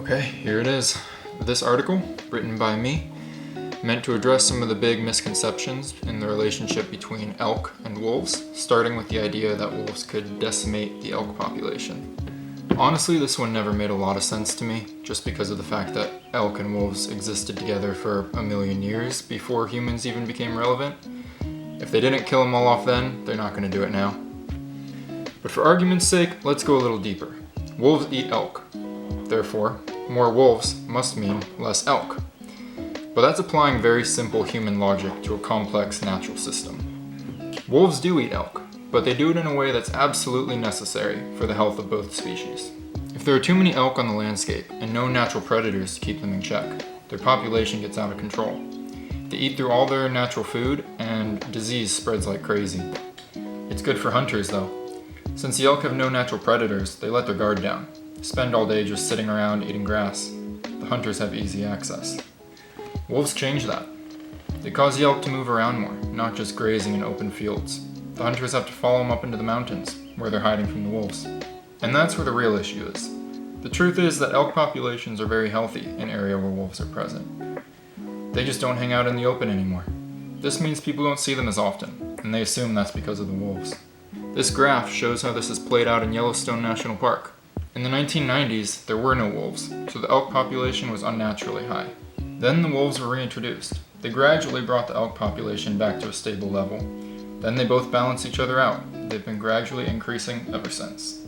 Okay, here it is. This article, written by me, meant to address some of the big misconceptions in the relationship between elk and wolves, starting with the idea that wolves could decimate the elk population. Honestly, this one never made a lot of sense to me, just because of the fact that elk and wolves existed together for a million years before humans even became relevant. If they didn't kill them all off then, they're not going to do it now. But for argument's sake, let's go a little deeper. Wolves eat elk. Therefore, more wolves must mean less elk. But that's applying very simple human logic to a complex natural system. Wolves do eat elk, but they do it in a way that's absolutely necessary for the health of both species. If there are too many elk on the landscape and no natural predators to keep them in check, their population gets out of control. They eat through all their natural food, and disease spreads like crazy. It's good for hunters though. Since the elk have no natural predators, they let their guard down. Spend all day just sitting around eating grass. The hunters have easy access. Wolves change that. They cause the elk to move around more, not just grazing in open fields. The hunters have to follow them up into the mountains, where they're hiding from the wolves. And that's where the real issue is. The truth is that elk populations are very healthy in areas where wolves are present. They just don't hang out in the open anymore. This means people don't see them as often, and they assume that's because of the wolves. This graph shows how this is played out in Yellowstone National Park. In the 1990s, there were no wolves, so the elk population was unnaturally high. Then the wolves were reintroduced. They gradually brought the elk population back to a stable level. Then they both balanced each other out. They've been gradually increasing ever since.